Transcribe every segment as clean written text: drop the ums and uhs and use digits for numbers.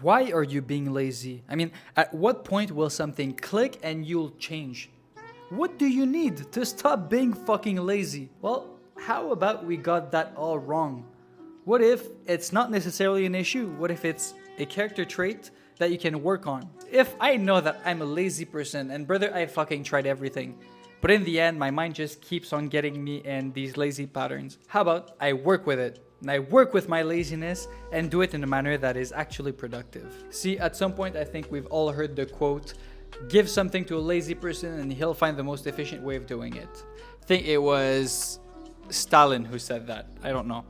Why are you being lazy? I mean, at what point will something click and you'll change? What do you need to stop being fucking lazy? Well, how about we got that all wrong? What if it's not necessarily an issue? What if it's a character trait that you can work on? If I know that I'm a lazy person, and brother, I fucking tried everything, but in the end, my mind just keeps on getting me in these lazy patterns. How about I work with it? And I work with my laziness and do it in a manner that is actually productive. See, at some point, I think we've all heard the quote, give something to a lazy person and he'll find the most efficient way of doing it. I think it was Stalin who said that. I don't know.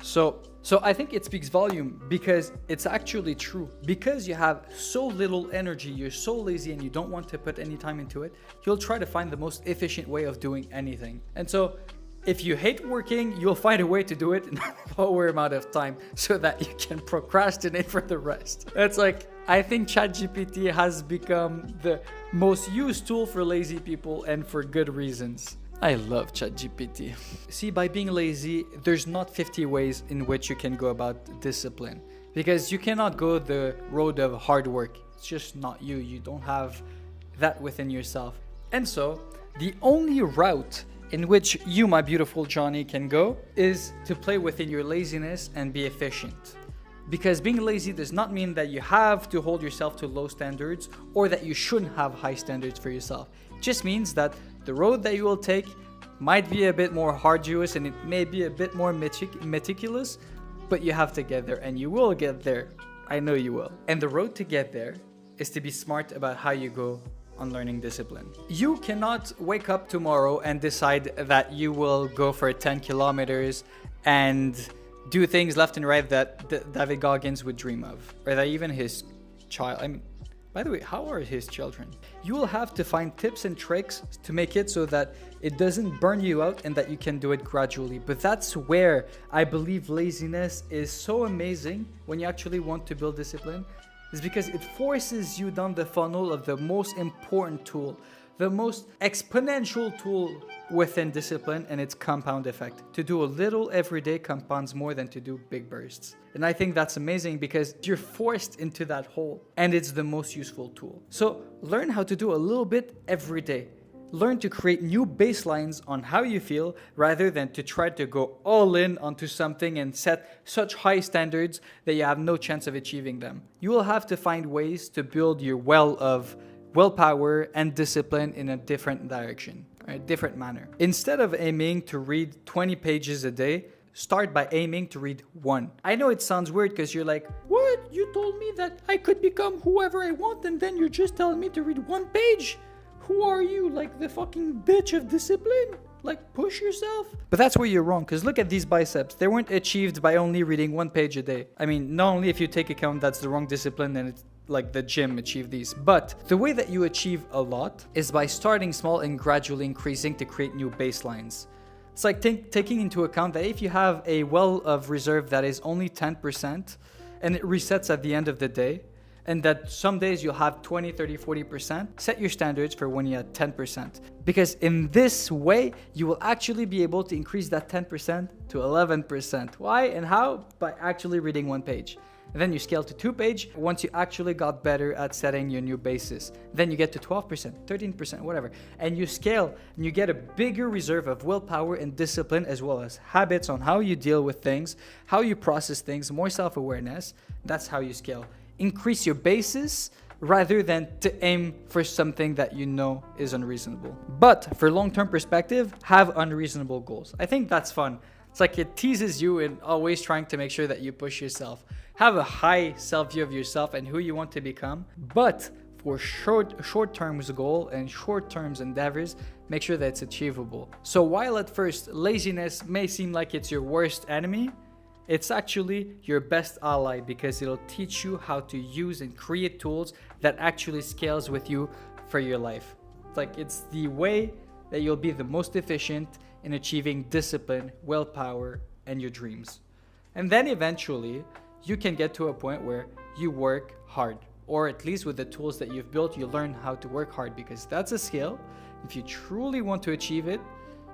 So I think it speaks volume because it's actually true. Because you have so little energy, you're so lazy and you don't want to put any time into it, you'll try to find the most efficient way of doing anything. And so if you hate working, you'll find a way to do it in a lower amount of time so that you can procrastinate for the rest. It's like, I think ChatGPT has become the most used tool for lazy people and for good reasons. I love ChatGPT. See, by being lazy, there's not 50 ways in which you can go about discipline because you cannot go the road of hard work. It's just not you. You don't have that within yourself. And so the only route in which you, my beautiful Johnny, can go is to play within your laziness and be efficient. Because being lazy does not mean that you have to hold yourself to low standards or that you shouldn't have high standards for yourself. It just means that the road that you will take might be a bit more arduous and it may be a bit more meticulous, but you have to get there and you will get there. I know you will. And the road to get there is to be smart about how you go on learning discipline. You cannot wake up tomorrow and decide that you will go for 10 kilometers and do things left and right that David Goggins would dream of, or that even his child. I mean, by the way, how are his children? You will have to find tips and tricks to make it so that it doesn't burn you out and that you can do it gradually. But that's where I believe laziness is so amazing when you actually want to build discipline, is because it forces you down the funnel of the most important tool, the most exponential tool within discipline, and its compound effect. To do a little every day compounds more than to do big bursts. And I think that's amazing because you're forced into that hole and it's the most useful tool. So learn how to do a little bit every day. Learn to create new baselines on how you feel rather than to try to go all in onto something and set such high standards that you have no chance of achieving them. You will have to find ways to build your well of willpower and discipline in a different direction, a different manner. Instead of aiming to read 20 pages a day, start by aiming to read one. I know it sounds weird because you're like, what? You told me that I could become whoever I want and then you're just telling me to read one page? Who are you? Like the fucking bitch of discipline? Like push yourself? But that's where you're wrong, because look at these biceps. They weren't achieved by only reading one page a day. I mean, not only if you take account that's the wrong discipline and it's like the gym achieve these, but the way that you achieve a lot is by starting small and gradually increasing to create new baselines. It's like taking into account that if you have a well of reserve that is only 10% and it resets at the end of the day, and that some days you'll have 20, 30, 40%, set your standards for when you're at 10%. Because in this way, you will actually be able to increase that 10% to 11%. Why and how? By actually reading one page. And then you scale to 2 page once you actually got better at setting your new basis. Then you get to 12%, 13%, whatever. And you scale and you get a bigger reserve of willpower and discipline, as well as habits on how you deal with things, how you process things, more self-awareness. That's how you scale. Increase your basis rather than to aim for something that you know is unreasonable. But for long-term perspective, have unreasonable goals. I think that's fun. It's like it teases you and always trying to make sure that you push yourself. Have a high self-view of yourself and who you want to become. But for short-term goal and short-term endeavors, make sure that it's achievable. So while at first laziness may seem like it's your worst enemy, it's actually your best ally because it'll teach you how to use and create tools that actually scales with you for your life. It's the way that you'll be the most efficient in achieving discipline, willpower, and your dreams. And then eventually, you can get to a point where you work hard, or at least with the tools that you've built, you learn how to work hard because that's a skill. If you truly want to achieve it,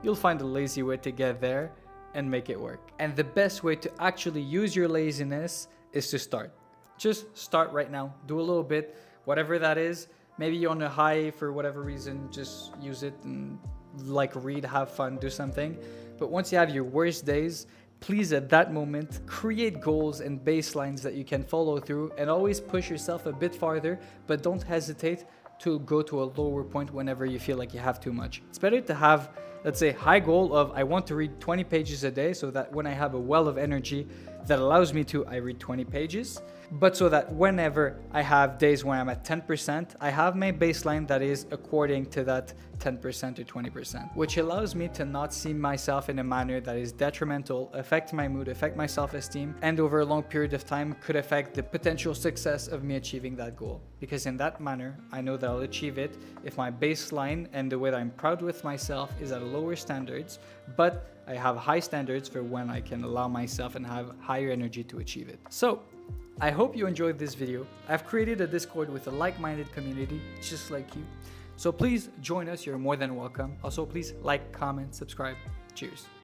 you'll find a lazy way to get there and make it work. And the best way to actually use your laziness is to start. just start right now. Do a little bit, whatever that is. Maybe you're on a high for whatever reason, just use it and like read, have fun, do something. But once you have your worst days, please at that moment create goals and baselines that you can follow through, and always push yourself a bit farther, but don't hesitate to go to a lower point whenever you feel like you have too much. It's better to have, let's say, high goal of I want to read 20 pages a day, so that when I have a well of energy that allows me to, I read 20 pages. But so that whenever I have days when I'm at 10%, I have my baseline that is according to that 10% or 20%, which allows me to not see myself in a manner that is detrimental, affect my mood, affect my self-esteem, and over a long period of time could affect the potential success of me achieving that goal. Because in that manner, I know that I'll achieve it if my baseline and the way that I'm proud with myself is at lower standards, but I have high standards for when I can allow myself and have higher energy to achieve it. So, I hope you enjoyed this video. I've created a Discord with a like-minded community just like you. So please join us, you're more than welcome. Also, please like, comment, subscribe. Cheers.